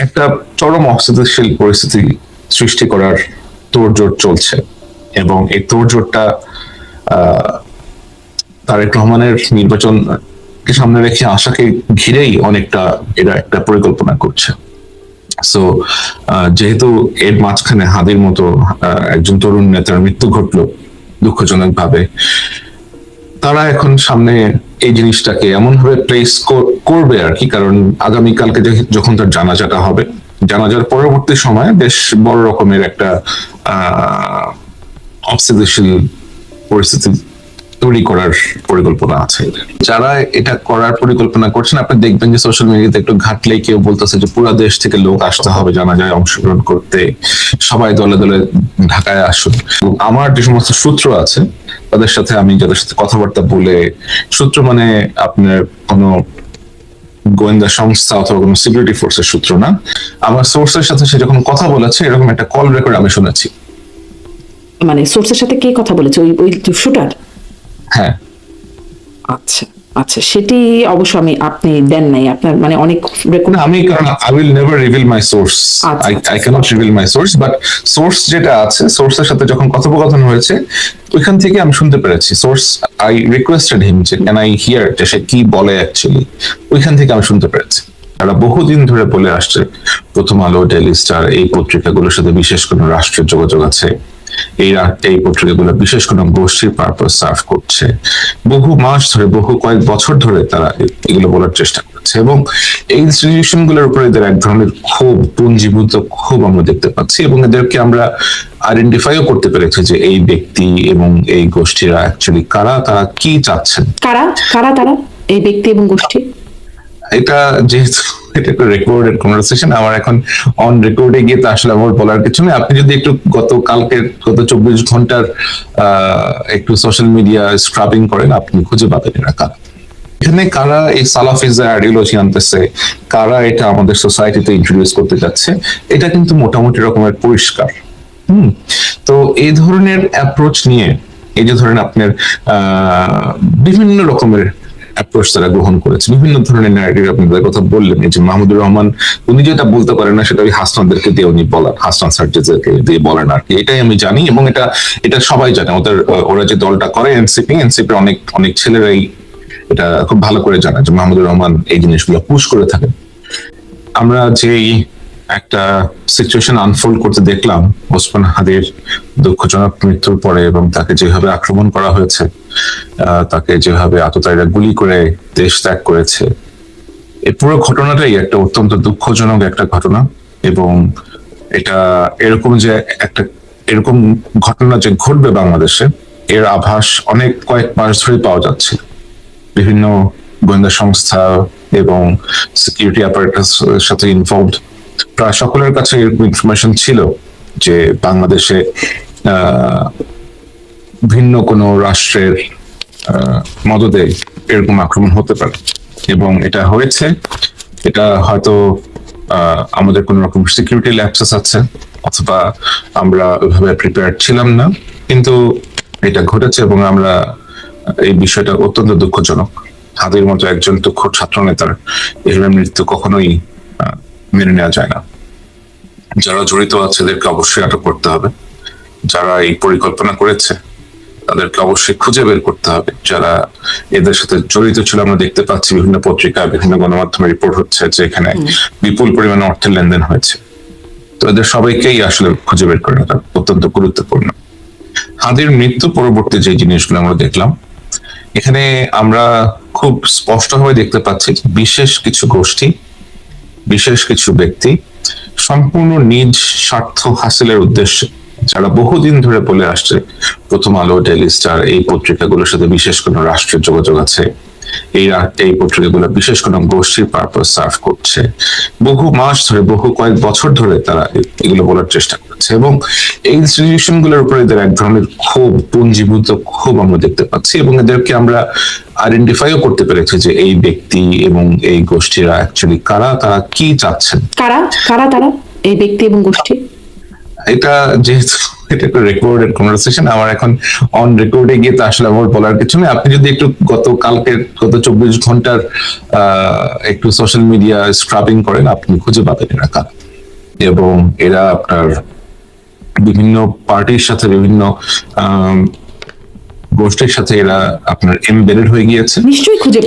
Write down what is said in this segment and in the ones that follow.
একটা চরম অস্থিতিশীল পরিস্থিতি সৃষ্টি করার তোড়জোড় চলছে এবং এই তোড়জোড়টা তারেক রহমানের নির্বাচনকে সামনে রেখে আশাকে ঘিরেই অনেকটা এরা একটা পরিকল্পনা করছে। সো যেহেতু এর মাঝখানে হাদির মতো একজন তরুণ নেতার মৃত্যু ঘটলো দুঃখজনক ভাবে, তারা এখন সামনে এই জিনিসটাকে এমন ভাবে প্লেস করবে আর কি, কারণ আগামীকালকে যখন তার জানাজাটা হবে, জানাজার পরবর্তী সময়ে বেশ বড় রকমের একটা অস্থিতিশীল পরিস্থিতি তৈরি করার পরিকল্পনা আছে। যারা এটা করার পরিকল্পনা করছেন, আপনি দেখবেন যে সোশ্যাল মিডিয়াতে একটু ঘাটলেই কেউ বলতেছে যে পুরো দেশ থেকে লোক আসতে হবে জানাজায় অংশগ্রহণ করতে, সবাই দলে দলে ঢাকায় আসুন। আমার যে সমস্ত সূত্র আছে তাদের সাথে আমি যাদের সাথে কথাবার্তা বলে, সূত্র মানে আপনার কোনো গোয়েন্দা সংস্থা অথবা কোনো সিকিউরিটি ফোর্সের সূত্র না, আমার সোর্সের সাথে সে যখন কথা বলেছে এরকম একটা কল রেকর্ড আমি শুনেছি। মানে সোর্সের সাথে কে কথা বলেছে? ওই শুটার? হ্যাঁ। আচ্ছা আচ্ছা, সেটি অবশ্য আপনি দেন নাই আপনার, মানে অনেক রেকর্ড। আমি কারণ I will never reveal my source, I can't reveal my source, but source যেটা আছে, সোর্সের সাথে যখন কথোপকথন হয়েছে ওইখান থেকে আমি শুনতে পেরেছি। সোর্স, আই রিকোয়েস্টেড হিম যে ক্যান আই হিয়ার, যে সে কি বলে অ্যাকচুয়ালি, ওইখান থেকে আমি শুনতে পেরেছি। তারা বহুদিন ধরে বলে আসছে প্রথম আলো, ডেইলি স্টার এই পত্রিকাগুলোর সাথে বিশেষ কোনো রাষ্ট্রের যোগাযোগ আছে, এই পত্রিকাগুলো বিশেষ কোনো গোষ্ঠীর পারপাস সার্ভ করছে। বহু মাস ধরে, বহু কয়েক বছর ধরে তারা এগুলো বলার চেষ্টা করছে এবং এই ইনস্টিটিউশন গুলোর উপরে এদের এক ধরনের ক্ষোভ, পুঞ্জীভূত ক্ষোভ আমরা দেখতে পাচ্ছি এবং এদেরকে আমরা আইডেন্টিফাইও করতে পেরেছি যে এই ব্যক্তি এবং এই গোষ্ঠীরা অ্যাকচুয়ালি কারা, তারা কি চাচ্ছেন। কারা কারা তারা এই ব্যক্তি এবং গোষ্ঠী? এটা যেহেতু এটা একটা রেকর্ডেড কনভারসেশন, আমার এখন অন রেকর্ডে গিয়ে তো আসলে আমার বলার কিছু নেই। আপনি যদি একটু গত 24 ঘন্টার একটু সোশ্যাল মিডিয়া স্ক্রাবিং করেন, আপনি খুঁজে পাবেন এরা কারা। এখানে কারা এই সালাফিজম আইডিওলজি আনতেছে, কারা এটা আমাদের সোসাইটিতে ইন্ট্রোডিউস করতে যাচ্ছে, এটা কিন্তু মোটামুটি রকমের পরিষ্কার। তো এই ধরনের অ্যাপ্রোচ নিয়ে, এই যে ধরেন আপনার বিভিন্ন রকমের অ্যাপ্রোচ তারা গ্রহণ করেছে, বিভিন্ন ধরনের ন্যারেটিভ আপনাদের কথা বললেন। এই যে মাহমুদুর রহমান উনি যেটা বলতে পারেন না সেটা ওই হাসনাদেরকে দিয়ে উনি বলেন, হাসনান সার্জিসকে দিয়ে বলেন আর কি, এটাই আমি জানি এবং এটা সবাই জানে। ওরা যে দলটা করে এনসিপির অনেক অনেক ছেলেরাই এটা খুব ভালো করে জানে যে মাহমুদুর রহমান এই জিনিসগুলো পুশ করে থাকেন। আমরা যেই একটা সিচুয়েশন আনফোল্ড করতে দেখলাম ওসমান হাদির দুঃখজনক মৃত্যুর পরে এবং তাকে যেভাবে আক্রমণ করা হয়েছে, তাকে যেভাবে আততায়ীরা গুলি করে দেশ ত্যাগ করেছে, এই পুরো ঘটনাটাই একটা অত্যন্ত দুঃখজনক একটা ঘটনা এবং এটা এরকম ঘটনা যে ঘটবে বাংলাদেশে, এর আভাস কয়েক মাস ধরে পাওয়া যাচ্ছে। বিভিন্ন গোয়েন্দা সংস্থা এবং সিকিউরিটি অ্যাপারেটাসের সাথে ইনভলভড প্রায় সকলের কাছে এরকম ইনফরমেশন ছিল যে বাংলাদেশে ভিন্ন কোনো রাষ্ট্রের মদদে এরকম আক্রমণ হতে পারে এবং এটা হয়েছে। এটা হয়তো আমাদের কোন রকম সিকিউরিটি ল্যাপসেস আছে অথবা আমরা ওইভাবে প্রিপেয়ার ছিলাম না, কিন্তু এটা ঘটেছে এবং আমরা এই বিষয়টা অত্যন্ত দুঃখজনক। হাদির মতো একজন দক্ষ ছাত্র নেতার এভাবে মৃত্যু কখনোই মেনে নেওয়া যায় না। যারা জড়িত আছে এদেরকে অবশ্যই আটক করতে হবে, যারা এই পরিকল্পনা করেছে তাদেরকে অবশ্যই খুঁজে বের করতে হবে। যারা এদের সাথে জড়িত ছিল, আমরা দেখতে পাচ্ছি বিভিন্ন পত্রিকা, বিভিন্ন গণমাধ্যমে রিপোর্ট হচ্ছে যে এখানে বিপুল পরিমাণে অর্থের লেনদেন হয়েছে। তো এদের সবাইকেই আসলে খুঁজে বের করাটা অত্যন্ত গুরুত্বপূর্ণ। হাদির মৃত্যু পরবর্তী যে জিনিসগুলো আমরা দেখলাম, এখানে আমরা খুব স্পষ্টভাবে দেখতে পাচ্ছি বিশেষ কিছু গোষ্ঠী, বিশেষ কিছু ব্যক্তি সম্পূর্ণ নিজ স্বার্থ হাসিলের উদ্দেশ্যে, যারা বহুদিন ধরে বলে আসছে প্রথম আলো, ডেইলি স্টার এই পত্রিকাগুলোর সাথে বিশেষ কোনো রাষ্ট্রের যোগাযোগ আছে, এই পত্রিকাগুলো বিশেষ কোনো গোষ্ঠীর পারপাস সার্ভ করছে। বহু মাস ধরে, বহু কয়েক বছর ধরে তারা এগুলো বলার চেষ্টা করছে এবং এই ইনস্টিটিউশন গুলোর উপরে এদের এক ধরনের ক্ষোভ, পুঞ্জীভূত ক্ষোভ আমরা দেখতে পাচ্ছি এবং এদেরকে আমরা আইডেন্টিফাইও করতে পেরেছি যে এই ব্যক্তি এবং এই গোষ্ঠীরা অ্যাকচুয়ালি কারা, তারা কি চাচ্ছেন। কারা কারা তারা এই ব্যক্তি এবং গোষ্ঠী? এটা যেহেতু এটা একটা রেকর্ডেড কনভারসেশন, আমার এখন অন রেকর্ডে গিয়ে তো আসলে আমার বলার কিছু নেই। আপনি যদি একটু গত 24 ঘন্টার একটু সোশ্যাল মিডিয়া স্ক্রাবিং করেন, আপনি খুঁজে পাবেন এরা কারা। এবং এরা আপনার বিভিন্ন পার্টির সাথে, বিভিন্ন গোষ্ঠীর সাথে এরা আপনার এমবেডেড হয়ে গিয়েছে। নিশ্চয়ই খুঁজে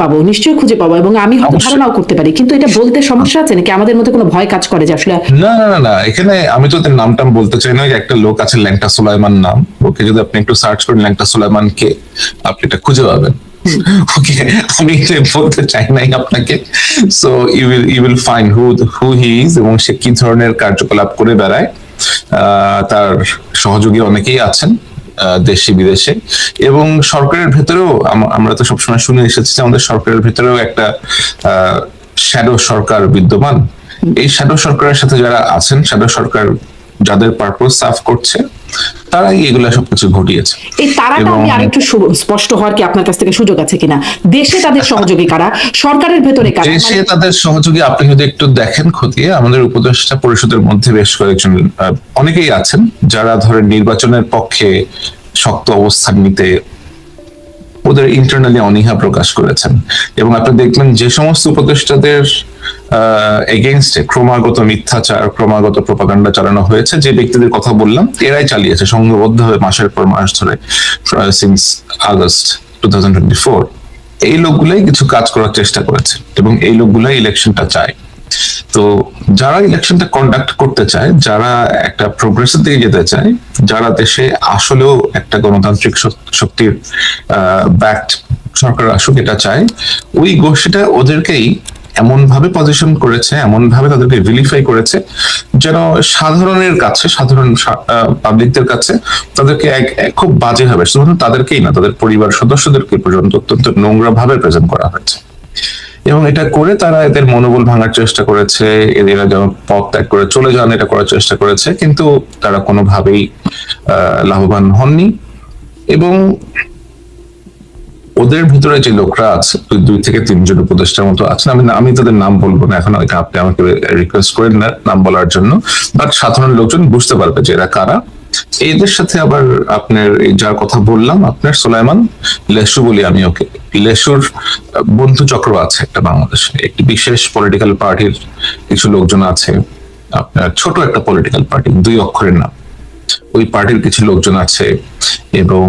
পাবো এবং আমি হয়তো অবশ্যই। ধারণাও করতে পারি, কিন্তু এটা বলতে সমস্যা আছে নাকি? আমাদের মধ্যে কোনো ভয় কাজ করে যে আসলে না না না না, এখানে আমি তো ওদের নামটাম বলতে চাই না। একটা লোক আছে ল্যাংটা সুলাইমান নাম, ওকে যদি আপনি একটু সার্চ করেন ল্যাংটা সুলাইমান কে, আপনি এটা খুঁজে পাবেন। ওকে, আমি এটা বলতে চাই নাই আপনাকে। So you will find who he is, এবং সে কি ধরনের কার্যকলাপ করে বেড়ায়। তার সহযোগী অনেকেই আছেন দেশে বিদেশে, এবং সরকারের ভেতরেও আমরা তো সবসময় শুনে এসেছি যে আমাদের সরকারের ভেতরেও একটা শ্যাডো সরকার বিদ্যমান। এই শ্যাডো সরকারের সাথে যারা আছেন, শ্যাডো সরকার যাদের পারপোজ সার্ভ করছে, তারাই এগুলা সবকিছু ঘটিয়েছে। এই তারাটা আমি আরেকটু স্পষ্ট হওয়ার কি আপনার কাছ থেকে সুযোগ আছে কিনা? দেশে তাদের সহযোগী কারা, সরকারের ভেতরে কারা? দেশে তাদের সহযোগী আপনি যদি একটু দেখেন খতিয়ে, আমাদের উপদেষ্টা পরিষদের মধ্যে বেশ কয়েকজন অনেকেই আছেন যারা ধরেন নির্বাচনের পক্ষে শক্ত অবস্থান নিতে ওদের ইন্টারনালি অনীহা প্রকাশ করেছেন। এবং আপনি দেখবেন যে সমস্ত উপদেষ্টাদের এগেইনস্টে ক্রমাগত মিথ্যাচার, ক্রমাগত প্রপাগান্ডা চালানো হয়েছে, যে ব্যক্তিদের কথা বললাম এরাই চালিয়েছে সংঘবদ্ধভাবে মাসের পর মাস ধরে, সিন্স আগস্ট 2024। এই লোকগুলাই কিছু কাজ করার চেষ্টা করেছে, এবং এই লোকগুলাই ইলেকশনটা চায়। তো যারা ইলেকশনটা কন্ডাক্ট করতে চায়, যারা একটা প্রোগ্রেসের দিকে যেতে চায়, যারা দেশে আসলেও একটা গণতান্ত্রিক শক্তির ব্যাকড সরকার আসুক এটা চায়, ওই গোষ্ঠীটা ওদেরকেই এমন ভাবে পজিশন করেছে, এমন ভাবে তাদেরকে ভিলিফাই করেছে, যেন সাধারণের কাছে, সাধারণ পাবলিকদের কাছে তাদেরকে খুব বাজে ভাবে, শুধুমাত্র তাদেরকেই না, তাদের পরিবার সদস্যদেরকে পর্যন্ত অত্যন্ত নোংরা ভাবে প্রেজেন্ট করা হয়েছে। এবং এটা করে তারা এদের মনোবল ভাঙার চেষ্টা করেছে, এরা যেন পথ ত্যাগ করে চলে যান এটা করার চেষ্টা করেছে, কিন্তু তারা কোনোভাবেই লাভবান হননি। এবং ওদের ভিতরে যে লোকরা আছে, 2 থেকে 3 জন উপদেষ্টার মতো আছেন, আমি তাদের নাম বলবো না এখন, এটা আপনি আমাকে রিকোয়েস্ট করেন না নাম বলার জন্য, বাট সাধারণ লোকজন বুঝতে পারবে যে এরা কারা। এদের সাথে আবার আপনার যার কথা বললাম, আপনার সুলাইমান লেসু বলি আমি ওকে, লেসুর বন্ধু চক্র আছে একটা বাংলাদেশে, একটি বিশেষ পলিটিক্যাল পার্টির কিছু লোকজন আছে, আপনার ছোট একটা পলিটিক্যাল পার্টি, 2 অক্ষরের নাম, ওই পার্টির কিছু লোকজন আছে। এবং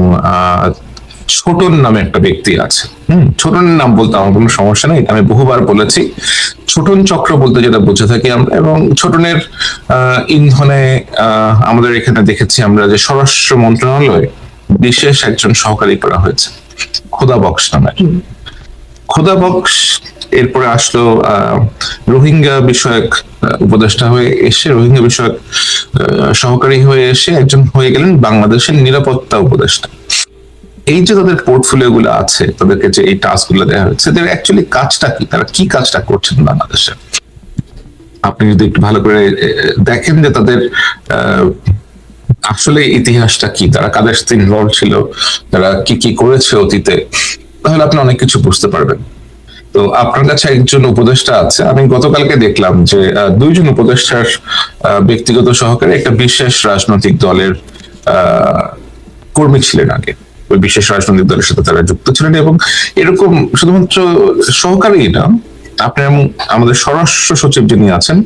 ছোটন নামে একটা ব্যক্তি আছে। ছোটনের নাম বলতে আমার কোনো সমস্যা নেই, আমি বহুবার বলেছি। ছোটন চক্র বলতে যেটা বুঝে থাকি আমরা, এবং ছোটনের ইন্ধনে আমাদের এখানে দেখেছি আমরা যে স্বরাষ্ট্র মন্ত্রণালয়ে বিশেষ একজন সহকারী করা হয়েছে খোদা বক্স নামে। খোদা বক্স এরপরে আসলো রোহিঙ্গা বিষয়ক উপদেষ্টা হয়ে এসে, রোহিঙ্গা বিষয়ক সহকারী হয়ে এসে একজন হয়ে গেলেন বাংলাদেশের নিরাপত্তা উপদেষ্টা। এই যে তাদের পোর্টফোলিও গুলো আছে, তাদেরকে যে এই টাস্ক গুলো দেওয়া হয়েছে, তাদের অ্যাকচুয়ালি কাজটা কি, তারা কি কাজটা করছেন বাংলাদেশে? আপনি যদি একটু ভালো করে দেখেন যে তাদের আসলে ইতিহাসটা কি, তারা কাদের সাথে ইনভলভ ছিল, তারা কি কি করেছে অতীতে, তাহলে আপনি অনেক কিছু বুঝতে পারবেন। তো আপনার কাছে একজন উপদেষ্টা আছে, আমি গতকালকে দেখলাম যে 2 জন উপদেষ্টার ব্যক্তিগত সহকারী একটা বিশেষ রাজনৈতিক দলের কর্মী ছিলেন আগে, ওই বিশেষ রাজনৈতিক দলের সাথে তারা যুক্ত ছিলেন। এবং এরকম শুধুমাত্র সহকারী না, আপনি আমাদের স্বরাষ্ট্র সচিব যিনি আছেন,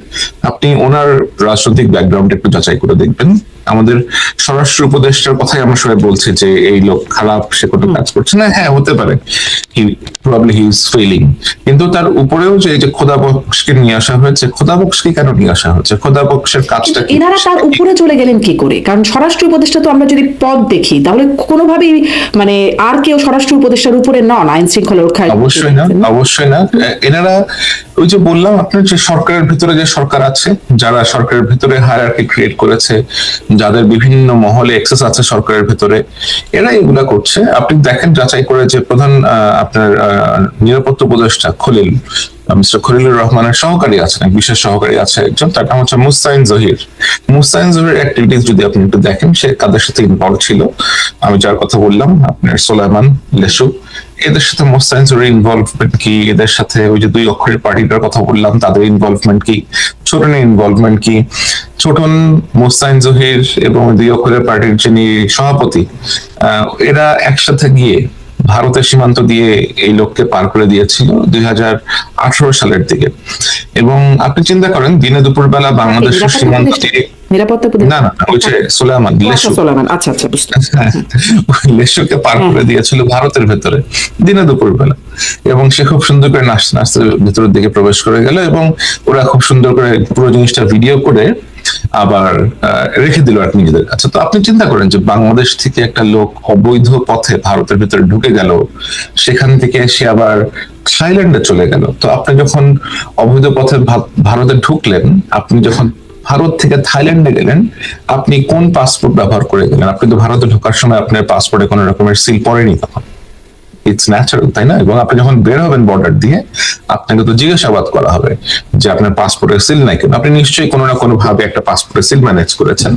আপনি ওনার রাজনৈতিক ব্যাকগ্রাউন্ড একটু যাচাই করে দেখবেন। আমাদের স্বরাষ্ট্র উপদেষ্টার কথাই আমরা সবাই বলছি যে এই লোক খারাপ, সে কোনো কাজ করছে না। হ্যাঁ, হতে পারে, হি ইজ ফেইলিং, কিন্তু তার উপরেও যে এই যে খোদা বক্সকে নিয়ে আসা হয়েছে, খোদা বক্সকে কেন নিয়ে আসা হয়েছে, খোদা বক্সের কাজটা কি? এনারা তার উপরে চলে গেলেন কি করে? কারণ স্বরাষ্ট্র উপদেষ্টা তো আমরা যদি পদ দেখি, তাহলে কোনোভাবেই মানে আর কেউ স্বরাষ্ট্র উপদেষ্টার উপরে নন আইন শৃঙ্খলা রক্ষায়। অবশ্যই না, অবশ্যই না। এনারা ওই যে বললাম আপনার, যে সরকারের ভিতরে যে সরকার আছে, যারা সরকারের ভিতরে হায়ারার্কি ক্রিয়েট করেছে, যাদের বিভিন্ন মহলে অ্যাক্সেস আছে সরকারের ভিতরে, এরা এগুলা করছে। আপনি দেখেন যাচাই করে যে প্রধান আপনার নিরাপত্তা উপদেষ্টা মিস্টার খলিলুর রহমানের সহকারী আছেন, এক বিশেষ সহকারী আছে একজন, তার নাম হচ্ছে মুস্তাইন জহির। মুস্তাইন জহিরের অ্যাক্টিভিটিস যদি আপনি একটু দেখেন, সে কাদের সাথে ইনভলভ ছিল, আমি যার কথা বললাম আপনার সুলাইমান লেসু, এদের সাথে মুস্তাইন জহিরের ইনভলভমেন্ট কি, এদের সাথে ওই যে 2 অক্ষরের পার্টিটার কথা বললাম তাদের ইনভলভমেন্ট কি, ছোটনের ইনভলভমেন্ট কি, ছোটন, মোস্তাইন জহির এবং দুই অক্ষরের পার্টির যিনি সভাপতি, এরা একসাথে গিয়ে ভারতের সীমান্ত দিয়ে এই লোককে পার করে দিয়েছিল 2018 সালের দিকে। এবং আপনি চিন্তা করেন দিনে দুপুর বেলা বাংলাদেশের সীমান্ত দিয়ে নিরাপত্তা না না ওই যে সুলাইমান লেসু, আচ্ছা আচ্ছা বুঝতে ওই লেসুকে পার করে দিয়েছিল ভারতের ভেতরে দিনে দুপুর বেলা, এবং সে খুব সুন্দর করে নাচতে নাচতে ভেতরের দিকে প্রবেশ করে গেল, এবং ওরা খুব সুন্দর করে পুরো জিনিসটা ভিডিও করে আবার রেখে দিল আর নিজেদের কাছে। তো আপনি চিন্তা করেন যে বাংলাদেশ থেকে একটা লোক অবৈধ পথে ভারতের ভিতরে ঢুকে গেল, সেখান থেকে সে আবার থাইল্যান্ডে চলে গেল। তো আপনি যখন অবৈধ পথে ভারতে ঢুকলেন, আপনি যখন ভারত থেকে থাইল্যান্ডে গেলেন, আপনি কোন পাসপোর্ট ব্যবহার করে গেলেন? আপনি তো ভারতে ঢোকার সময় আপনার পাসপোর্টে কোনো রকমের সিল পড়েনি তখন, ইটস ন্যাচারাল, তাই না? এবং আপনি যখন বের হবেন বর্ডার দিয়ে, আপনাকে তো জিজ্ঞাসাবাদ করা হবে যে আপনার পাসপোর্টের সিল নাই কেন। আপনি নিশ্চয়ই কোনো না কোনো ভাবে একটা পাসপোর্টের সিল ম্যানেজ করেছেন।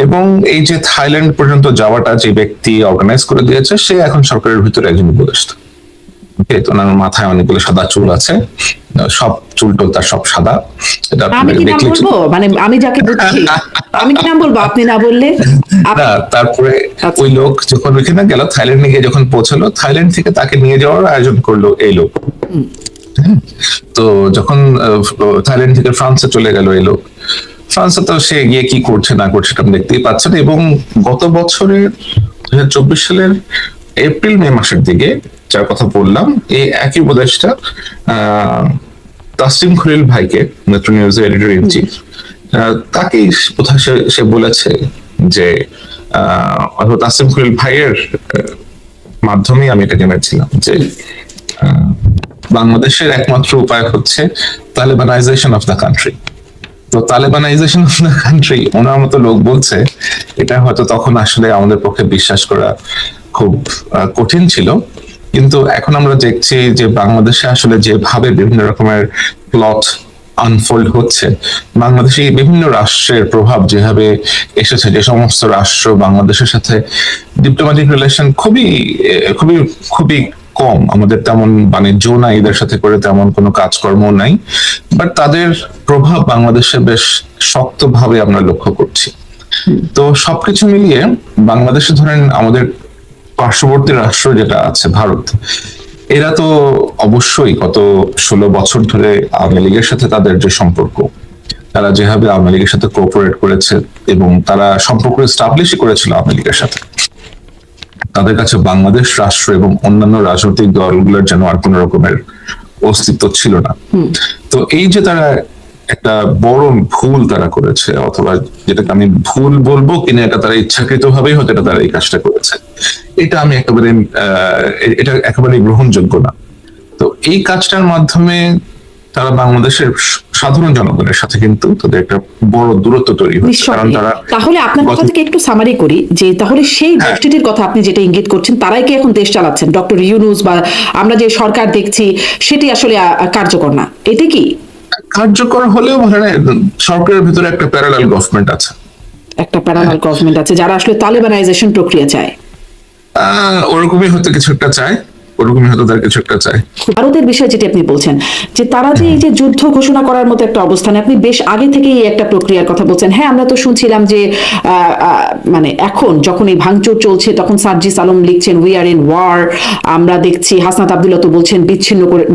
এবং এই যে থাইল্যান্ড পর্যন্ত যাওয়াটা যে ব্যক্তি অর্গানাইজ করে দিয়েছে, সে এখন সরকারের ভিতরে একজন উপদেষ্টা। ওনার মাথায় অনেকগুলো সাদা চুল আছে, সব চুল টুল তার সব সাদা। এটা আমি কি নাম বলবো? মানে আমি যাকে বুঝছি আমি কি নাম বলবো আপনি না বললে? না, তারপরে ওই লোক যখন ওইখানে গেল, থাইল্যান্ডে গিয়ে যখন পৌঁছালো, থাইল্যান্ড থেকে তাকে নিয়ে যাওয়ার আয়োজন করলো এই লোক। তো যখন থাইল্যান্ড থেকে ফ্রান্সে চলে গেল এই লোক, ফ্রান্সে তো সে গিয়ে কি করছে না করছে সেটা দেখতেই পাচ্ছেন। এবং গত বছরের 2024 সালের এপ্রিল মে মাসের দিকে যার কথা বললাম, এই একই উপদেষ্টা তাসলিম খলিল ভাইকে, মেট্রো নিউজের এডিটর ইন চিফ, তাকেই কোথায় সে বলেছে যে তাসলিম খলিল ভাইয়ের মাধ্যমেই আমি এটা জেনেছিলাম যে বাংলাদেশের একমাত্র উপায় হচ্ছে তালেবানাইজেশন অফ দ্য কান্ট্রি। তো তালেবানাইজেশন অফ দ্য কান্ট্রি ওনার মতো লোক বলছে, এটা হয়তো তখন আসলে আমাদের পক্ষে বিশ্বাস করা খুব কঠিন ছিল। কিন্তু এখন আমরা দেখছি যে বাংলাদেশে আসলে যেভাবে বিভিন্ন রকমের প্লট আনফোল্ড হচ্ছে, বাংলাদেশে বিভিন্ন রাষ্ট্রের প্রভাব যেভাবে এসেছে, যে সমস্ত রাষ্ট্র বাংলাদেশের সাথে ডিপ্লোম্যাটিক রিলেশন খুবই খুবই খুবই কম, আমাদের তেমন বাণিজ্য নাই, এদের সাথে করে তেমন কোনো কাজকর্ম নাই, বাট তাদের প্রভাব বাংলাদেশে বেশ শক্তভাবে আমরা লক্ষ্য করছি। তো সবকিছু মিলিয়ে বাংলাদেশে ধরেন আমাদের পার্শ্ববর্তী রাষ্ট্র যেটা আছে ভারত, এরা তো অবশ্যই গত 16 বছর ধরে আওয়ামী লীগের সাথে তাদের যে সম্পর্ক, তারা যেভাবে আওয়ামী লীগের সাথে কোঅপারেট করেছে এবং তারা সম্পর্ক এস্টাবলিশ করেছিল আওয়ামী লীগের সাথে, তাদের কাছে বাংলাদেশ রাষ্ট্র এবং অন্যান্য রাজনৈতিক দলগুলোর যেন আর কোন রকমের অস্তিত্ব ছিল না। তো এই যে তারা একটা বড় ভুল তারা করেছে, অথবা যেটাকে আমি ভুল বলবো কিনা, এটা তারা ইচ্ছাকৃত ভাবেই হয়তো এটা তারা এই কাজটা করেছে, এটা আমি এটা একেবারে গ্রহণযোগ্য না। তো এই কাজটার মাধ্যমে তারা বাংলাদেশের সাধারণ জনগণের সাথে কিন্তু তাদের একটা বড় দূরত্ব তৈরি হচ্ছে। কারণ তারা, তাহলে আপনার কথা থেকে একটু সামারি করি যে তাহলে সেই গোষ্ঠীটির কথা আপনি যেটা ইঙ্গিত করছেন, তারাই কি এখন দেশ চালাচ্ছেন? ডক্টর ইউনূস বা আমরা যে সরকার দেখছি সেটি আসলে কার্যকর না, এটা কি কার্যকর হলেও মানে সরকারের ভিতরে একটা প্যারালাল গভর্নমেন্ট আছে, একটা প্যারালাল গভর্নমেন্ট আছে যারা আসলে তালেবানাইজেশন প্রক্রিয়া চায়? ওরকমই হয়তো কিছু একটা চায়, ওরকমই হয়তো তার কিছু একটা চায়। ভারতের বিষয়ে যেটি আপনি বলছেন যে তারা যে এই যে যুদ্ধ ঘোষণা করার মতো একটা অবস্থানে, আপনি বেশ আগে থেকে এই একটা প্রক্রিয়ার কথা বলছেন। হ্যাঁ, আমরা তো শুনছিলাম যে মানে এখন যখন এই ভাঙচুর চলছে তখন সার্জিস আলম লিখছেন উই আর ইন ওয়ার। আমরা দেখছি হাসনাত আব্দুল্লাহ তো বলছেন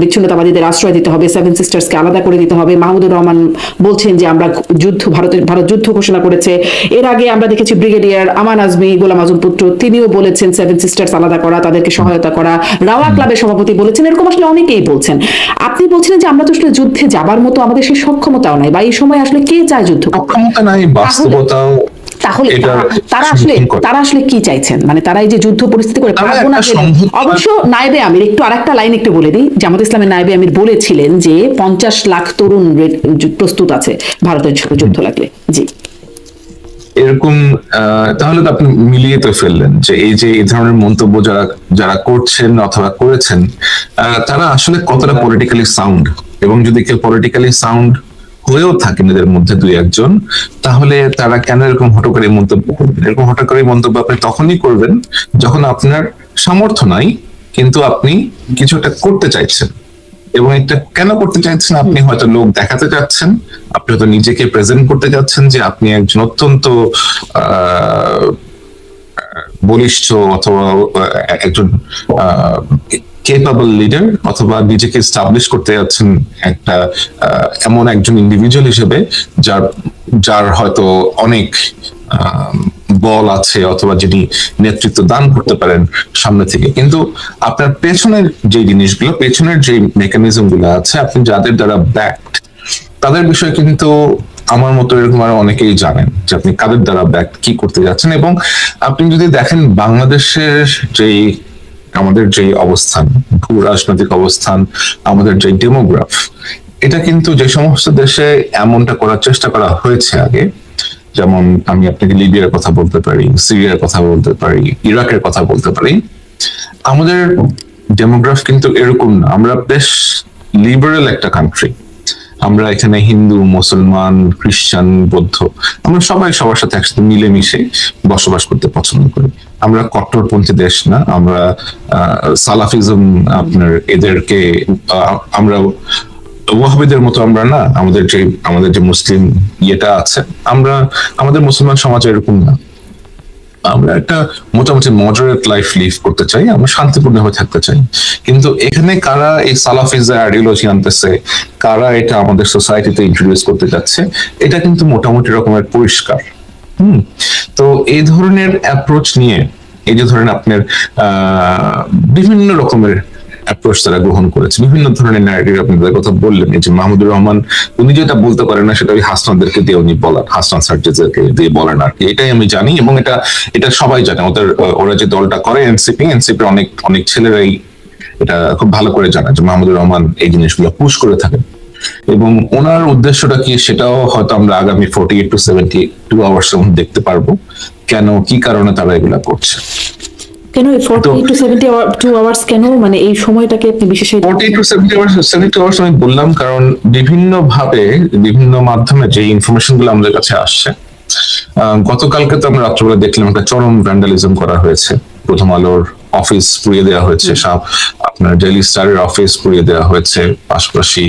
বিচ্ছিন্নতাবাদীদের আশ্রয় দিতে হবে, সেভেন সিস্টার্সকে আলাদা করে দিতে হবে। মাহমুদুর রহমান বলছেন যে আমরা ভারত যুদ্ধ ঘোষণা করেছে। এর আগে আমরা দেখেছি ব্রিগেডিয়ার আমান আজমি, গোলাম আজম পুত্র, তিনিও বলেছেন সেভেন সিস্টার্স আলাদা করা, তাদেরকে সহায়তা করা। রাওয়া ক্লাবের সভাপতি বলেছেন, এরকম আসলে অনেকেই বলছেন। আপনি বলছিলেন যে আমরা তো আসলে যুদ্ধে যাবার মতো আমাদের সেই সক্ষমতাও নাই, বা এই সময় আসলে কে চায় যুদ্ধ? সক্ষমতা নাই, বাস্তবতাও। তাহলে তারা আসলে কি চাইছেন? মানে তারা এই যে যুদ্ধ পরিস্থিতি করে পারবো না। অবশ্য নায়েবে আমির, একটু আরেকটা লাইন একটু বলে দিই, জামাত ইসলামের নায়েবে আমির বলেছিলেন যে 50 লাখ তরুণ প্রস্তুত আছে ভারতের যুদ্ধ লাগলে। জি, এরকম তাহলে তো আপনি মিলিয়ে তো ফেললেন যে এই যে এই ধরনের মন্তব্য যারা করছেন অথবা করেছেন, তারা আসলে কতটা পলিটিক্যালি সাউন্ড। এবং যদি কেউ পলিটিক্যালি সাউন্ড হয়েও থাকেন এদের মধ্যে দুই একজন, তাহলে তারা কেন এরকম হঠকারী মন্তব্য করবেন? এরকম হঠকারী মন্তব্য আপনি তখনই করবেন যখন আপনার সামর্থ্য নাই, কিন্তু আপনি কিছু একটা করতে চাইছেন। এবং এটা কেন করতে চাইছেন? আপনি হয়তো লোক দেখাতে চাচ্ছেন, আপনি হয়তো নিজেকে প্রেজেন্ট করতে চাচ্ছেন যে আপনি একজন অত্যন্ত বলিষ্ঠ অথবা একজন কেপাবল লিডার, অথবা নিজেকে স্টাবলিশ করতে যাচ্ছেন একটা এমন একজন ইন্ডিভিজুয়াল হিসেবে যার যার হয়তো অনেক বল আছে, অথবা যিনি নেতৃত্ব দান করতে পারেন সামনে থেকে। কিন্তু আপনার পেছনের যে জিনিসগুলো, পেছনের যে মেকানিজম গুলো আছে, আপনি যাদের দ্বারা ব্যাকড, তাদের বিষয়ে কিন্তু আমার মতো এরকম আরো অনেকেই জানেন যে আপনি কাদের দ্বারা ব্যাক কি করতে যাচ্ছেন। এবং আপনি যদি দেখেন বাংলাদেশের যেই আমাদের যে অবস্থান, ভূ রাজনৈতিক অবস্থান, আমাদের যে ডেমোগ্রাফ, এটা কিন্তু যে সমস্ত দেশে এমনটা করার চেষ্টা করা হয়েছে আগে, যেমন আমি আপনাকে লিবিয়ার কথা বলতে পারি, সিরিয়ার কথা বলতে পারি, ইরাকের কথা বলতে পারি, আমাদের ডেমোগ্রাফ কিন্তু এরকম না। আমরা বেশ লিবারেল একটা কান্ট্রি। আমরা এখানে হিন্দু, মুসলমান, খ্রিস্টান, বৌদ্ধ, আমরা সবাই সবার সাথে একসাথে মিলেমিশে বসবাস করতে পছন্দ করি। আমরা কট্টরপন্থী দেশ না। আমরা সালাফিজম, আপনার এদেরকে আমরা ওয়াহাবিদের মতো আমরা না। আমাদের যে মুসলিম ইয়েটা আছে, আমরা আমাদের মুসলমান সমাজ এরকম না। আমরা একটা মোটামুটি মডারেট লাইফ লিভ করতে চাই, আমরা শান্তিপূর্ণভাবে থাকতে চাই। কিন্তু এখানে কারা এই সালাফিজের আইডিওলজি আনতেছে, কারা এটা আমাদের সোসাইটিতে ইন্ট্রোডিউস করতে যাচ্ছে, এটা কিন্তু মোটামুটি রকমের পরিষ্কার। তো এই ধরনের অ্যাপ্রোচ নিয়ে, এই যে ধরেন আপনার বিভিন্ন রকমের অ্যাপ্রোচ তারা গ্রহণ করেছে, বিভিন্ন ধরনের ন্যারেটিভ আপনাদের কথা বললেন। এই যে মাহমুদুর রহমান, উনি যেটা বলতে পারেন না সেটা ওই হাসনাদেরকে দিয়ে উনি বলেন, হাসনান সার্জিসদেরকে দিয়ে বলেন আর কি। এটাই আমি জানি, এবং এটা সবাই জানে। ওরা যে দলটা করে এনসিপি অনেক ছেলেরাই এটা খুব ভালো করে জানে যে মাহমুদুর রহমান এই জিনিসগুলো পুশ করে থাকেন। এবং ওনার উদ্দেশ্যটা কি, সেটাও হয়তো আমরা আগামী 48 to 72 আওয়ার্স এর মধ্যে দেখতে পারবো, কেন কি কারণে তারা এগুলা করছে। কেন 48 to 72 আওয়ার্স, কেন মানে এই সময়টাকে আপনি বিশেষ 48 to 72 আওয়ার্স আমি বললাম কারণ বিভিন্ন ভাবে, বিভিন্ন মাধ্যমে যে ইনফরমেশন গুলো আমাদের কাছে আসছে। গতকালকে তো আমরা রাত্রবেলা দেখলাম একটা চরম ভ্যান্ডালিজম করা হয়েছে। প্রথম আলোর অফিস পুড়িয়ে দেওয়া হয়েছে, আপনার ডেইলি স্টারের অফিস পুড়িয়ে দেওয়া হয়েছে, পাশাপাশি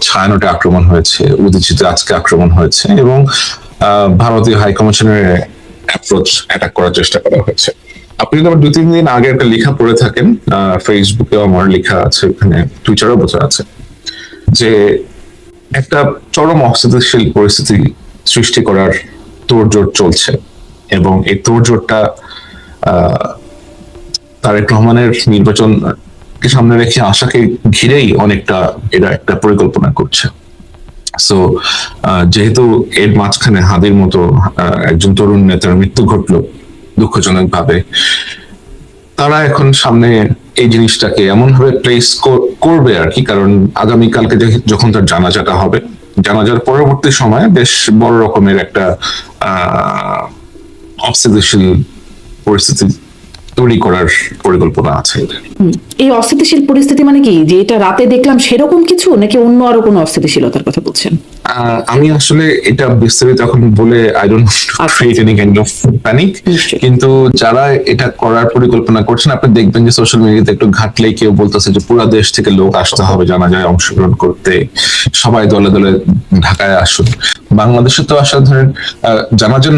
ছায়ানটে আক্রমণ হয়েছে, উদীচিতে আজকে আক্রমণ হয়েছে, এবং ভারতীয় হাই কমিশনের অ্যাটাক করার চেষ্টা করা হয়েছে। আপনি যদি আবার 2-3 দিন আগে একটা লেখা পড়ে থাকেন, ফেসবুকে আমার লেখা আছে, ওখানে টুইটারও বোঝা আছে, যে একটা চরম অস্থিতিশীল পরিস্থিতি সৃষ্টি করার তোড়জোড় চলছে, এবং এই তোড়জোড়টা তারেক রহমানের নির্বাচনকে সামনে রেখে আশাকে ঘিরেই অনেকটা এরা একটা পরিকল্পনা করছে। সো যেহেতু এর মাঝখানে হাদির মতো একজন তরুণ নেতার মৃত্যু ঘটলো দুঃখজনক ভাবে, তারা এখন সামনে এই জিনিসটাকে এমন ভাবে প্লেস করবে আর কি। কারণ আগামীকালকে যখন তার জানাজাটা হবে, জানাজার পরবর্তী সময়ে বেশ বড় রকমের একটা অস্থিতিশীল পরিস্থিতি তৈরি করার পরিকল্পনা আছে এদের। এই অস্থিতিশীল পরিস্থিতি মানে কি, যে এটা রাতে দেখলাম সেরকম কিছু, নাকি অন্য আরো কোনো অস্থিতিশীলতার কথা বলছেন? আমি আসলে এটা বিস্তারিত এখন বলে I don't create any kind of panic, কিন্তু যারা এটা করার পরিকল্পনা করছেন, আপনি দেখবেন যে সোশ্যাল মিডিয়াতে একটু ঘাটলেই কেউ বলতেছে যে পুরো দেশ থেকে লোক আসতে হবে জানাজায় অংশগ্রহণ করতে, সবাই দলে দলে ঢাকায় আসুন। বাংলাদেশে তো আসলে ধরেন জানাজার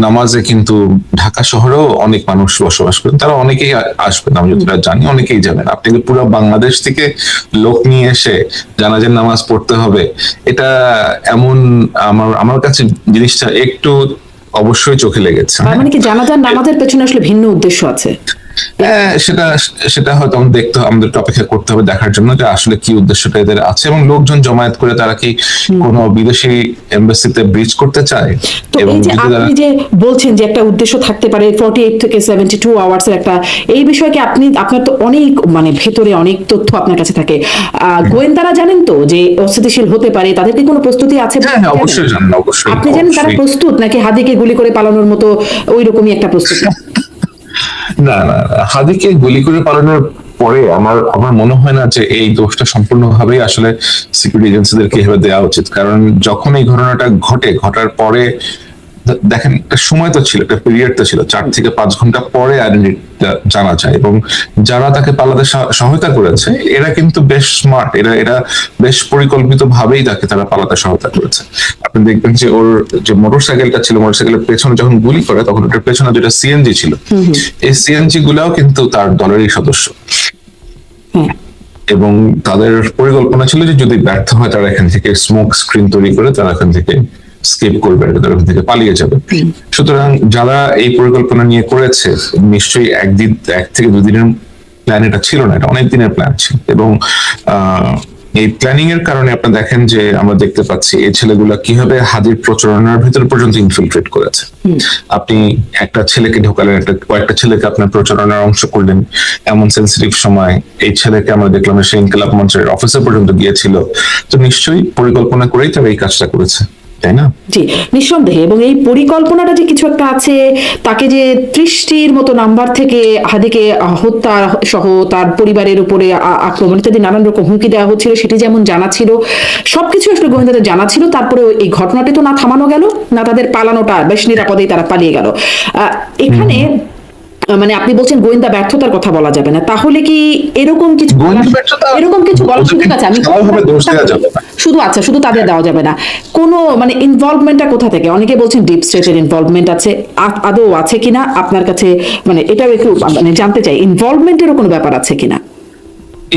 নামাজে কিন্তু ঢাকা শহরেও অনেক মানুষ বসবাস করেন, তারা অনেকেই আসবেন, আমি যতটা জানি অনেকেই যাবেন। আপনি পুরো বাংলাদেশ থেকে লোক নিয়ে এসে জানাজার নামাজ পড়তে হবে, এটা এমন আমার কাছে জিনিসটা একটু অবশ্যই চোখে লেগেছে। মানে কি জানাজার নামাজের পেছনে আসলে ভিন্ন উদ্দেশ্য আছে? সেটা হয়তো আমাদেরকে অপেক্ষা করতে হবে দেখার জন্য যে আসলে কি উদ্দেশ্যটা এদের আছে, এবং লোকজন জমায়েত করে তারা কি কোনো বিদেশি এমবাসিতে ব্রিজ করতে চায়। তো এই যে আপনি যে বলছেন যে একটা উদ্দেশ্য থাকতে পারে 48 থেকে 72 আওয়ার্স এর একটা, এই বিষয়কে আপনার তো অনেক মানে ভেতরে অনেক তথ্য আপনার কাছে থাকে, গোয়েন্দারা জানেন তো যে অস্থিতিশীল হতে পারে, তাদের কি কোনো প্রস্তুতি আছে? হ্যাঁ, অবশ্যই জানেন, অবশ্যই। আপনি জানেন তারা প্রস্তুত, নাকি হাদিকে গুলি করে পালানোর মতো ওই রকমই একটা প্রস্তুতি? না, হাদিকে গুলি করে পালানোর পরে আমার মনে হয় না যে এই দোষটা সম্পূর্ণভাবেই আসলে সিকিউরিটি এজেন্সিদেরকে এভাবে দেওয়া উচিত। কারণ যখন এই ঘটনাটা ঘটার পরে দেখেন একটা সময় তো ছিল, একটা পিরিয়ড তো ছিল, 4 থেকে 5 ঘন্টা পরে আইডেন্টিটিটা জানা যায়, এবং যারা তাকে পালাতে সহায়তা করেছে এরা কিন্তু বেশ স্মার্ট, এরা বেশ পরিকল্পিত ভাবেই তারা পালাতে সহায়তা করেছে। আপনি দেখবেন যে ওর যে মোটরসাইকেলটা ছিল, মোটরসাইকেলের পেছনে যখন গুলি করে তখন ওটার পেছনে যেটা সিএনজি ছিল, এই সিএনজি গুলাও কিন্তু তার দলেরই সদস্য, এবং তাদের পরিকল্পনা ছিল যে যদি ব্যর্থ হয় তারা এখান থেকে স্মোক স্ক্রিন তৈরি করে তারা এখান থেকে স্কেপ করবে, তারা এখান থেকে পালিয়ে যাবে। সুতরাং যারা এই পরিকল্পনা নিয়ে করেছে নিশ্চয়ই 1 থেকে 2 দিনের প্ল্যান এটা ছিল না, এটা অনেক দিনের প্ল্যান ছিল। এবং এই প্ল্যানিং এর কারণে আপনি দেখেন যে আমরা দেখতে পাচ্ছি এই ছেলেগুলা কিভাবে হাদির প্রচারণার ভিতর পর্যন্ত ইনফিলট্রেট করেছে। আপনি একটা ছেলেকে ঢোকালেন, কয়েকটা ছেলেকে আপনার প্রচারণার অংশ করলেন, এমন সেন্সিটিভ সময় এই ছেলেকে আমরা দেখলাম সে ইনকিলাব মঞ্চের অফিসে পর্যন্ত গিয়েছিল। তো নিশ্চয়ই পরিকল্পনা করেই তারা এই কাজটা করেছে, তাই না? জি, নিঃসন্দেহে। এবং এই পরিকল্পনাটা যে কিছু একটা আছে, তাকে যে 30টির মতো নাম্বার থেকে হাদিকে হত্যা সহ তার পরিবারের উপরে আক্রমণ ইত্যাদি নানান রকম হুমকি দেওয়া হচ্ছিল, সেটি যেমন জানা ছিল, সবকিছু আসলে গোয়েন্দাদের জানা ছিল। তারপরে এই ঘটনাটি তো না থামানো গেল, না তাদের পালানোটা, বেশ নিরাপদেই তারা পালিয়ে গেল। এখানে মানে আপনি বলছেন গোয়েন্দা ব্যর্থতার কথা বলা যাবে না, তাহলে কি এরকম কিছু বলার সুযোগ আছে? আমি শুধু তাদের দেওয়া যাবে না, কোনো মানে ইনভলভমেন্টটা কোথা থেকে? অনেকে বলছেন ডিপ স্টেটের ইনভলভমেন্ট আছে, আদৌ আছে কিনা আপনার কাছে, মানে এটাও একটু মানে জানতে চাই, ইনভলভমেন্টেরও কোনো ব্যাপার আছে কিনা?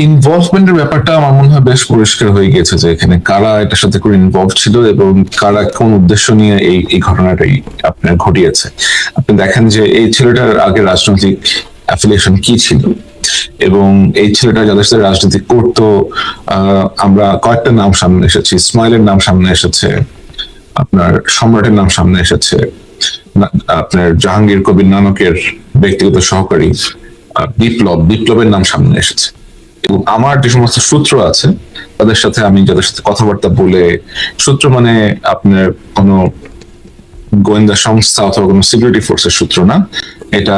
ইনভলভমেন্টের ব্যাপারটা আমার মনে হয় বেশ পরিষ্কার হয়ে গেছে যে এখানে কারা এটার সাথে করে ইনভলভ ছিল এবং কারা কোন উদ্দেশ্য নিয়ে এই ঘটনাটাই আপনার ঘটিয়েছে। আপনি দেখেন যে এই ছেলেটার আগে রাজনৈতিক অ্যাফিলিয়েশন কি ছিল, এবং এই ছেলেটা যাদের সাথে রাজনীতি করতো আমরা কয়েকটা নাম সামনে এসেছে, ইসমাইলের নাম সামনে এসেছে, আপনার সম্রাটের নাম সামনে এসেছে, আপনার জাহাঙ্গীর কবির নানকের ব্যক্তিগত সহকারী বিপ্লবের নাম সামনে এসেছে। এবং আমার যে সমস্ত সূত্র আছে তাদের সাথে আমি যাদের সাথে কথাবার্তা বলে, সূত্র মানে আপনার কোনো গোয়েন্দা সংস্থা অথবা কোনো সিকিউরিটি ফোর্সের সূত্র না, এটা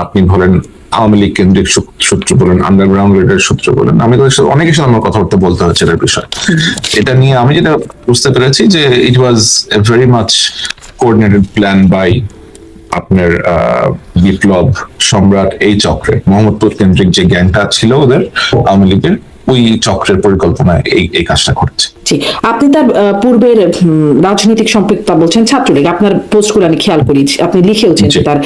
আপনি বলেন আওয়ামী লীগ কেন্দ্রিক সূত্র বলেন, আন্ডারগ্রাউন্ড লিডার সূত্র বলেন, আমি তাদের সাথে অনেকের সাথে আমার কথাবার্তা বলতে হচ্ছে এটার বিষয়। এটা নিয়ে আমি যেটা বুঝতে পেরেছি যে it was a very much coordinated plan by আপনার বিপ্লব, সম্রাট, এই চক্রে মোহাম্মদপুর কেন্দ্রিক যে গ্যাংটা ছিল ওদের আওয়ামী লীগের, ওই চক্রের পরিকল্পনায় এই কাজটা করেছে। জি, আপনি তার পূর্বের রাজনৈতিক সম্পৃক্ততা বলছেন ছাত্রলীগ, আপনার পোস্টগুলো আমি খেয়াল করি, আপনি লিখেওছেন যে তার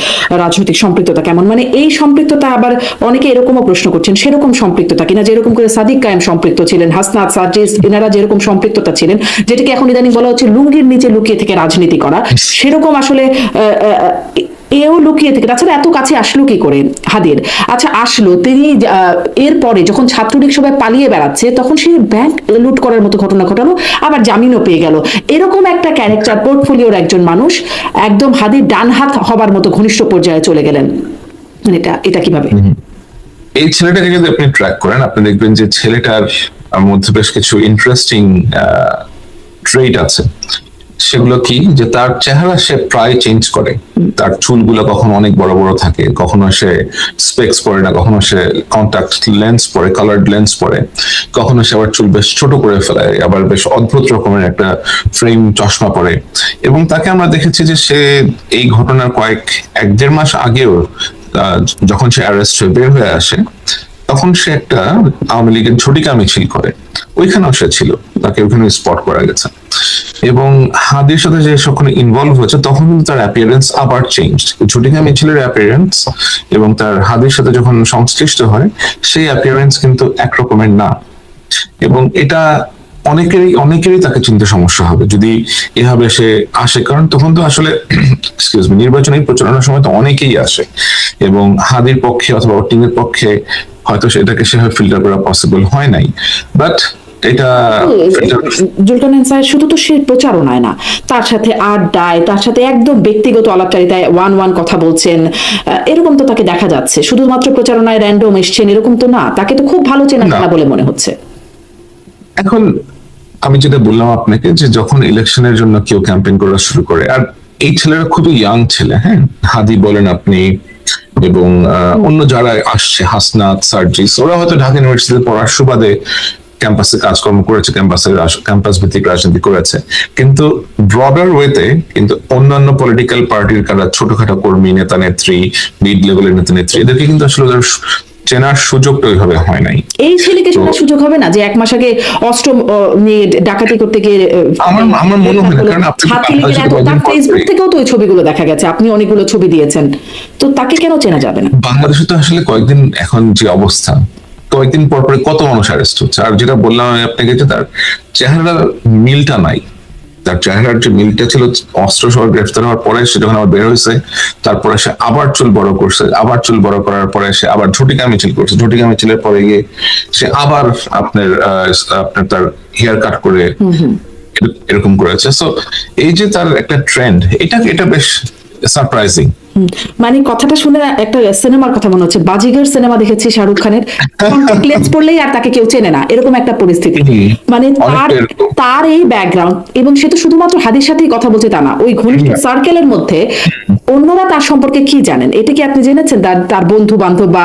রাজনৈতিক সম্পৃক্ততা কেমন, মানে এই সম্পৃক্ততা আবার অনেকে এরকমও প্রশ্ন করছেন সেরকম সম্পৃক্ততা কিনা যেরকম করে সাদিক কায়েম সম্পৃক্ত ছিলেন, হাসনাত, সার্জিস, এনারা যেরকম সম্পৃক্ততা ছিলেন, যেটাকে এখন ইদানিং বলা হচ্ছে লুঙ্গির নিচে লুকিয়ে থেকে রাজনীতি করা, সেরকম আসলে এও লুকিয়ে থেকে, তাছাড়া এত কাছে আসলো কি করে হাদির? আচ্ছা, আসলো তিনি এরপরে যখন ছাত্রলীগ সবাই পালিয়ে বেড়াচ্ছে তখন সে ব্যাংক লুট করার মতো ঘটনা ঘটালো, আবার জামিনও পেয়ে গেল। এরকম একটা ক্যারেক্টার পোর্টফোলিওর একজন মানুষ একদম হাদির ডান হাত হবার মতো ঘনিষ্ঠ পর্যায়ে চলে গেলেন, এটা কিভাবে? এই ছেলেটাকে যদি আপনি ট্র্যাক করেন আপনি দেখবেন যে ছেলেটার মধ্যে বেশ কিছু ইন্টারেস্টিং ট্রেট আছে। সেগুলো কি, যে তার চেহারা সে প্রায় চেঞ্জ করে, তার চুলগুলো কখনো অনেক বড় বড় থাকে, কখনো সে স্পেক্স পরে না, কখনো সে কন্টাক্ট লেন্স পরে, কালার্ড লেন্স পরে, কখনো সে আবার চুল বেশ ছোট করে ফেলে, আবার বেশ অদ্ভুত রকমের একটা ফ্রেম চশমা পরে। এবং তাকে আমরা দেখেছি যে সে এই ঘটনার 1-1.5 মাস আগেও যখন সে অ্যারেস্ট হয়ে বের হয়ে আসে তখন সে একটা আওয়ামী লীগের ঝটিকা মিছিল করে, ওইখানেও সে ছিল, তাকে ওইখানে স্পট করা গেছে। এবং হাদির সাথে যে যখন ইনভলভ হয়েছে তখন কিন্তু তার অ্যাপিয়ারেন্স আবার চেঞ্জ, ঝটিকা মিছিলের অ্যাপিয়ারেন্স এবং তার হাদির সাথে যখন সংশ্লিষ্ট হয় সেই অ্যাপিয়ারেন্স কিন্তু একরকমের না। এবং এটা অনেকেরই তাকে চিনতে সমস্যা হবে যদি এভাবে সে আসে, কারণ তখন তো আসলে নির্বাচনী প্রচারণার সময় তো অনেকেই আসে, এবং হাদির পক্ষে অথবা টিমের পক্ষে হয়তো সেটাকে সেভাবে ফিল্টার করা পসিবল হয় নাই। বাট এটা জুলকারনাইন স্যার শুধু তো সে প্রচারণায় না, তার সাথে আড্ডায়, তার সাথে একদম ব্যক্তিগত আলাপচারিতায় ওয়ান কথা বলছেন, এরকম তো তাকে দেখা যাচ্ছে। শুধুমাত্র প্রচারণায় র্যান্ডম এসছেন এরকম তো না, তাকে তো খুব ভালো চেনা জানা বলে মনে হচ্ছে। এখন আমি যেটা বললাম আপনাকে যে যখন ইলেকশনের জন্য কেউ ক্যাম্পেইন করা শুরু করে, আর এই ছেলেরা খুবই ইয়াং ছেলে, হ্যাঁ, হাদি বলেন আপনি এবং অন্য যারা আসছে হাসনাত, সার্জিস, ওরা হয়তো ঢাকা ইউনিভার্সিটিতে পড়ার সুবাদে ক্যাম্পাসে কাজকর্ম করেছে, ক্যাম্পাস ভিত্তিক রাজনীতি করেছে, কিন্তু ব্রডার ওয়েতে কিন্তু অন্যান্য পলিটিক্যাল পার্টির কারা ছোটখাটো কর্মী, নেতা নেত্রী, মিড লেভেলের নেতা নেত্রী, এদেরকে কিন্তু আসলে ওদের চেনার সুযোগটা ওইভাবে হয় নাই। এই ছেলেকে চেনার সুযোগ হবে না যে 1 মাস আগে অস্ত্র নিয়ে ডাকাতি করতে গিয়ে আমার মনে হয় না, কারণ আপনি তার ফেসবুক থেকেও তো ওই ছবিগুলো দেখা গেছে, আপনি অনেকগুলো ছবি দিয়েছেন, তো তাকে কেন চেনা যাবে না? বাংলাদেশে তো আসলে কয়েকদিন এখন যে অবস্থা, কয়েকদিন পর পরে কত মানুষ অ্যারেস্ট হচ্ছে, আর যেটা বললাম আমি আপনাকে যে তার চেহারার মিলটা নাই। তার চেহারার যে মিলটা ছিল অস্ত্র সহ গ্রেফতার হওয়ার পরে, সে যখন আবার বের হয়েছে, তারপরে সে আবার চুল বড় করছে, আবার চুল বড় করার পরে সে আবার ঝটিকা মিছিল করছে, ঝটিকা মিছিলের পরে গিয়ে সে আবার আপনার তার হেয়ার কাট করে এরকম করেছে। সো এই যে তার একটা ট্রেন্ড, এটা বেশ সারপ্রাইজিং। মানে কথাটা শুনে একটা সিনেমার কথা মনে হচ্ছে, বাজিগার সিনেমা দেখেছি শাহরুখ খানের, লেন্স পড়লেই আর তাকে কেউ চেনে না, এরকম একটা পরিস্থিতি। মানে তার এই ব্যাকগ্রাউন্ড, এবং সে তো শুধুমাত্র হাদির সাথেই কথা বলছে তা না, ওই ঘনিষ্ঠ সার্কেলের মধ্যে অন্যরা তার সম্পর্কে কি জানেন, এটা কি আপনি জেনেছেন? তার বন্ধু বান্ধব বা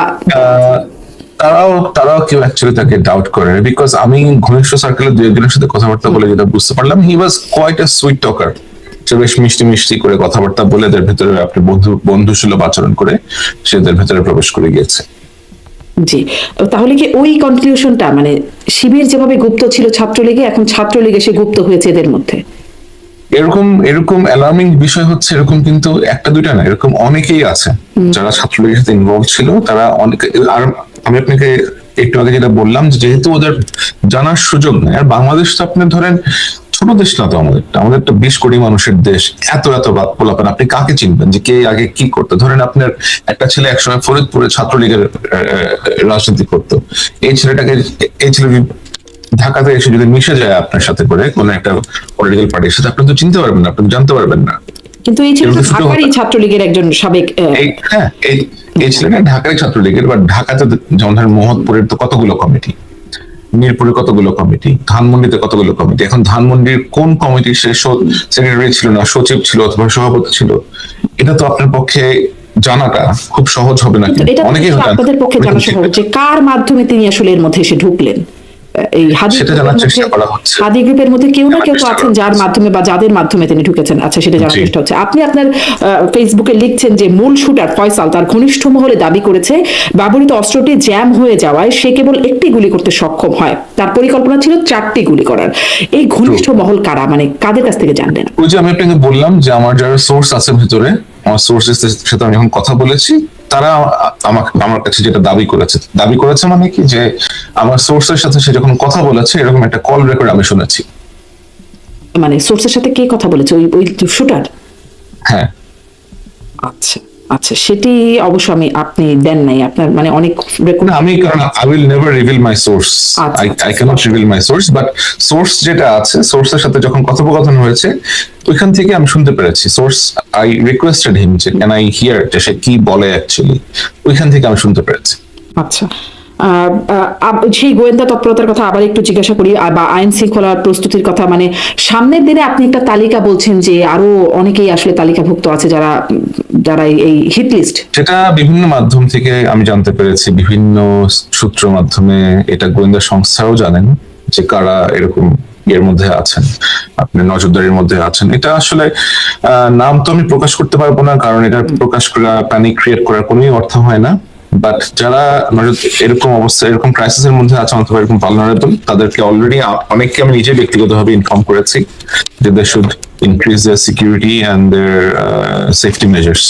তারাও কেউ অ্যাকচুয়ালি তাকে ডাউট করে, বিকজ আমি ঘনিষ্ঠ সার্কেলের দু একজনের সাথে কথাবার্তা বলে যেটা বুঝতে পারলাম, he was quite a sweet talker. সে বেশ মিষ্টি মিষ্টি করে কথাবার্তা বলে এদের ভেতরে আপনি বন্ধুসুলভ আচরণ করে সে এদের ভেতরে প্রবেশ করে গিয়েছে। জি, তাহলে কি ওই কনক্লুশনটা, মানে শিবির যেভাবে গুপ্ত ছিল ছাত্রলীগে, এখন ছাত্রলীগে সে গুপ্ত হয়েছে এদের মধ্যে? এরকম অ্যালার্মিং বিষয় হচ্ছে, এরকম কিন্তু একটা দুইটা না, এরকম অনেকেই আছে যারা ছাত্রলীগের সাথে ইনভলভ ছিল, তারা অনেক। আর আমি আপনাকে একটু আগে যেটা বললাম, যেহেতু ওদের জানার সুযোগ নেই, আর বাংলাদেশ তো আপনি ধরেন ছোট দেশ না তো, আমাদের একটা 20 কোটি মানুষের দেশ, এত পোলাপান, আপনি কাকে চিনবেন যে কে আগে কি করতো? ধরেন আপনার একটা ছেলে একসময় ফরিদপুরে ছাত্রলীগের রাজনীতি করতো, এই ছেলে ঢাকাতে এসে যদি মিশে যায় আপনার সাথে করে কোন একটা পলিটিক্যাল পার্টির সাথে, আপনি তো চিনতে পারবেন না, আপনি জানতে পারবেন না। কিন্তু এই ছেলেটা ঢাকারই ছাত্রলীগের একজন সাবেক। হ্যাঁ, এই ছেলেটা ঢাকারই ছাত্রলীগের, বা ঢাকাতে যেমন ধরেন মোহাম্মদপুরের তো কতগুলো কমিটি, মিরপুরে কতগুলো কমিটি, ধানমন্ডিতে কতগুলো কমিটি। এখন ধানমন্ডির কোন কমিটির সে সেক্রেটারি ছিল না, সচিব ছিল অথবা সভাপতি ছিল, এটা তো আপনার পক্ষে জানাটা খুব সহজ হবে না। অনেকেই আপনাদের পক্ষে জানা সহজ যে কার মাধ্যমে তিনি আসলে এর মধ্যে এসে ঢুকলেন। এই হাদি গ্রুপের মধ্যে কেউ না কেউ তো আছেন যার মাধ্যমে বা যাদের মাধ্যমে তিনি ঢুকেছেন। আচ্ছা, সেটা জানার চেষ্টা হচ্ছে। আপনি আপনার ফেসবুকে লিখছেন যে মূল শুটার ফয়সাল তার ঘনিষ্ঠ মহলে দাবি করেছে ব্যবহৃত অস্ত্রটি জ্যাম হয়ে যাওয়ায় সে কেবল একটি গুলি করতে সক্ষম হয়, তার পরিকল্পনা ছিল 4টি গুলি করার। এই ঘনিষ্ঠ মহল কারা, মানে কাদের কাছ থেকে জানলেন? ওই যে আমি আপনাকে বললাম যে আমার যারা সোর্স আছে ভিতরে, আমার সোর্সের সাথে আমি যখন কথা বলেছি, তারা আমার কাছে যেটা দাবি করেছে মানে কি, যে আমার সোর্সের সাথে সে যখন কথা বলেছে, এরকম একটা কল রেকর্ড আমি শুনেছি। মানে সোর্সের সাথে কে কথা বলেছে? ওই শুটার? হ্যাঁ। আচ্ছা আচ্ছা, সেটি অবশ্য আপনি দেন নাই আপনার, মানে অনেক রেকর্ড। আমি কারণ I will never reveal my source, I can't reveal my source, but source যেটা আছে, সোর্সের সাথে যখন কথোপকথন হয়েছে, ওইখান থেকে আমি শুনতে পেরেছি। সোর্স, আই রিকোয়েস্টেড হিম যে ক্যান আই হিয়ার, যে সে কি বলে অ্যাকচুয়ালি, ওইখান থেকে আমি শুনতে পেরেছি। আচ্ছা, সেই গোয়েন্দা তৎপরতার কথা আবার একটু জিজ্ঞাসা করি, বা আইন শৃঙ্খলার প্রস্তুতির কথা। মানে সামনের দিনে আপনি একটা তালিকা বলছেন যে আরো অনেকেই আসলে তালিকাভুক্ত আছে যারা এই হিট লিস্ট, সেটা বিভিন্ন মাধ্যম থেকে আমি জানতে পেরেছি, বিভিন্ন সূত্র মাধ্যমে। এটা গোয়েন্দা সংস্থাও জানেন যে কারা এরকম এর মধ্যে আছেন, আপনি নজরদারির মধ্যে আছেন। এটা আসলে নাম তো আমি প্রকাশ করতে পারবো না, কারণ এটা প্রকাশ করা প্যানিক ক্রিয়েট করার কোনোই অর্থ হয় না। বাট যারা এরকম অবস্থা, এরকম ক্রাইসিসের মধ্যে আছে অথবা এরকম ভালনারেবল, তাদেরকে অলরেডি অনেককে আমি নিজে ব্যক্তিগতভাবে ইনফর্ম করেছি যে they should increase their security and their safety measures.